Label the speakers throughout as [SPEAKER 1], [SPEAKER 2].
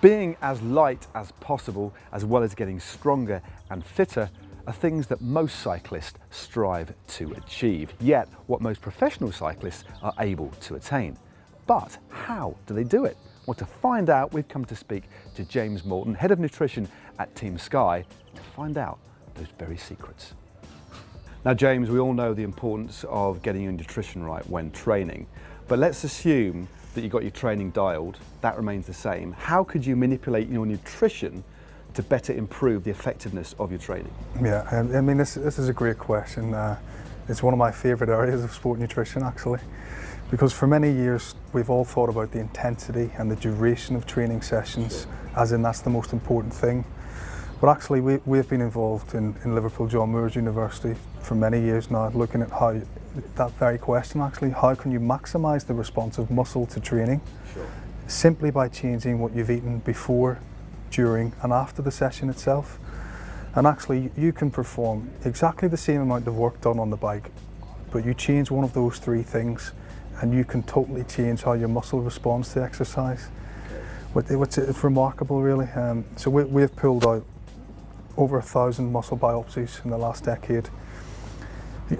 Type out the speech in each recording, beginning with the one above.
[SPEAKER 1] Being as light as possible, as well as getting stronger and fitter, are things that most cyclists strive to achieve, yet what most professional cyclists are able to attain. But how do they do it? Well, to find out, we've come to speak to James Morton, Head of Nutrition at Team Sky, to find out those very secrets. Now, James, we all know the importance of getting your nutrition right when training, but let's assume that you got your training dialed, that remains the same. How could you manipulate your nutrition to better improve the effectiveness of your training?
[SPEAKER 2] Yeah, I mean, this is a great question. It's one of my favourite areas of sport nutrition, actually, because for many years we've all thought about the intensity and the duration of training sessions, as in that's the most important thing. But actually we've been involved in Liverpool John Moores University for many years now, looking at how that very question actually, how can you maximise the response of muscle to training simply by changing what you've eaten before, during and after the session itself. And actually you can perform exactly the same amount of work done on the bike, but you change one of those three things and you can totally change how your muscle responds to exercise. It's remarkable really. So we've pulled out over 1,000 muscle biopsies in the last decade.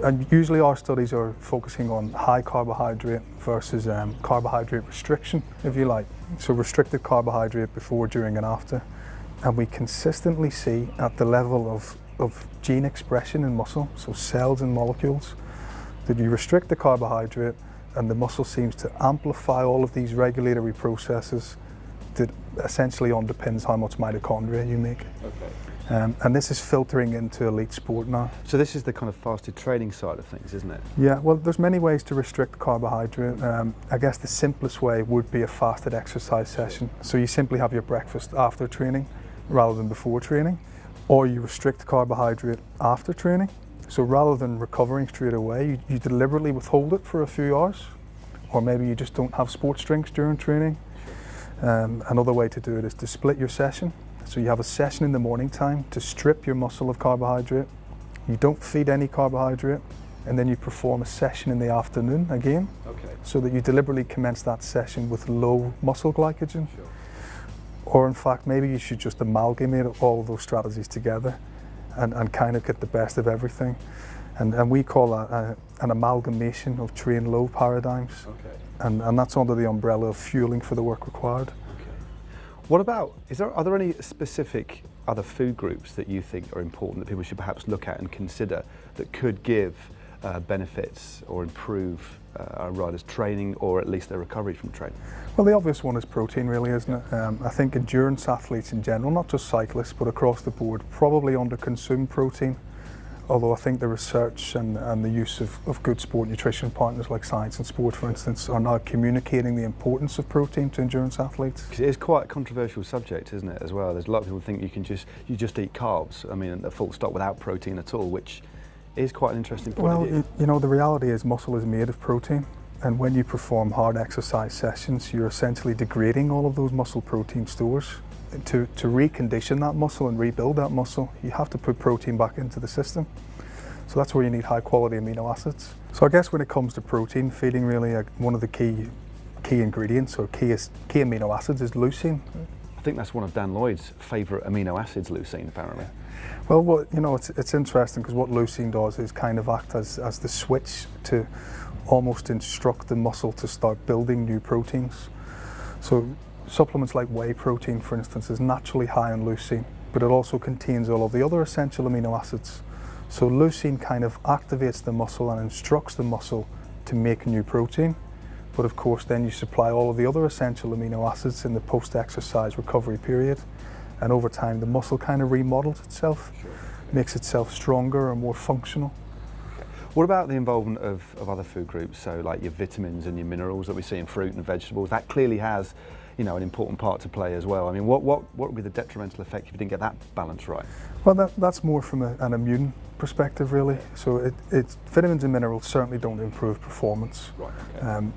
[SPEAKER 2] And usually our studies are focusing on high carbohydrate versus carbohydrate restriction, if you like. So restricted carbohydrate before, during and after. And we consistently see at the level of gene expression in muscle, so cells and molecules, that you restrict the carbohydrate and the muscle seems to amplify all of these regulatory processes that essentially underpins how much mitochondria you make.
[SPEAKER 1] Okay.
[SPEAKER 2] And this is filtering into elite sport now.
[SPEAKER 1] So this is the kind of fasted training side of things, isn't it?
[SPEAKER 2] Yeah, well, there's many ways to restrict carbohydrate. I guess the simplest way would be a fasted exercise session. So you simply have your breakfast after training rather than before training, or you restrict carbohydrate after training. So rather than recovering straight away, you deliberately withhold it for a few hours, or maybe you just don't have sports drinks during training. Another way to do it is to split your session. So you have a session in the morning time to strip your muscle of carbohydrate. You don't feed any carbohydrate, and then you perform a session in the afternoon again.
[SPEAKER 1] Okay.
[SPEAKER 2] So that you deliberately commence that session with low muscle glycogen. Sure. Or in fact, maybe you should just amalgamate all of those strategies together and kind of get the best of everything. And we call that an amalgamation of train low paradigms.
[SPEAKER 1] Okay.
[SPEAKER 2] And that's under the umbrella of fueling for the work required.
[SPEAKER 1] What about, are there any specific other food groups that you think are important that people should perhaps look at and consider that could give benefits or improve a rider's training or at least their recovery from training?
[SPEAKER 2] Well, the obvious one is protein really, isn't it? I think endurance athletes in general, not just cyclists but across the board, probably under-consume protein. Although I think the research and the use of good sport nutrition partners like Science and Sport, for instance, are now communicating the importance of protein to endurance athletes.
[SPEAKER 1] It is quite a controversial subject, isn't it, as well? There's a lot of people think you just eat carbs, I mean, a full stop, without protein at all, which is quite an interesting point of view.
[SPEAKER 2] You know, the reality is muscle is made of protein, and when you perform hard exercise sessions, you're essentially degrading all of those muscle protein stores. To recondition that muscle and rebuild that muscle, you have to put protein back into the system. So that's where you need high quality amino acids. So I guess when it comes to protein feeding, really one of the key ingredients or key amino acids is leucine.
[SPEAKER 1] I think that's one of Dan Lloyd's favourite amino acids, leucine, apparently.
[SPEAKER 2] Well, you know, it's interesting because what leucine does is kind of act as the switch to almost instruct the muscle to start building new proteins. So supplements like whey protein, for instance, is naturally high in leucine, but it also contains all of the other essential amino acids. So leucine kind of activates the muscle and instructs the muscle to make new protein. But of course then you supply all of the other essential amino acids in the post-exercise recovery period. And over time the muscle kind of remodels itself, makes itself stronger and more functional.
[SPEAKER 1] What about the involvement of other food groups, so like your vitamins and your minerals that we see in fruit and vegetables? That clearly has, you know, an important part to play as well. I mean, what would be the detrimental effect if you didn't get that balance right?
[SPEAKER 2] Well, that's more from an immune perspective, really. So vitamins and minerals certainly don't improve performance.
[SPEAKER 1] Right,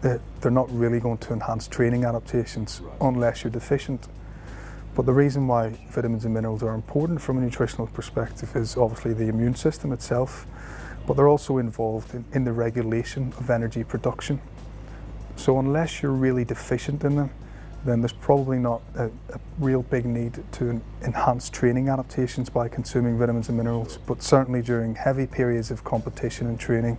[SPEAKER 1] okay.
[SPEAKER 2] They're not really going to enhance training adaptations unless you're deficient. But the reason why vitamins and minerals are important from a nutritional perspective is obviously the immune system itself, but they're also involved in the regulation of energy production. So unless you're really deficient in them, then there's probably not a real big need to enhance training adaptations by consuming vitamins and minerals. But certainly during heavy periods of competition and training,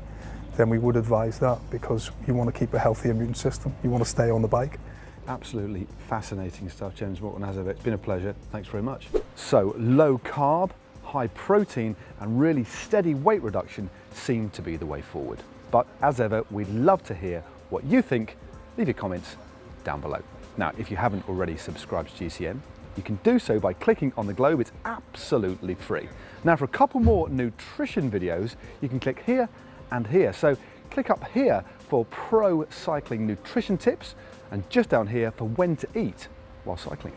[SPEAKER 2] then we would advise that, because you want to keep a healthy immune system. You want to stay on the bike.
[SPEAKER 1] Absolutely fascinating stuff, James Morton, as ever. It's been a pleasure. Thanks very much. So, low carb, high protein, and really steady weight reduction seem to be the way forward. But as ever, we'd love to hear what you think. Leave your comments down below. Now, if you haven't already subscribed to GCN, you can do so by clicking on the globe. It's absolutely free. Now, for a couple more nutrition videos, you can click here and here. So click up here for pro cycling nutrition tips, and just down here for when to eat while cycling.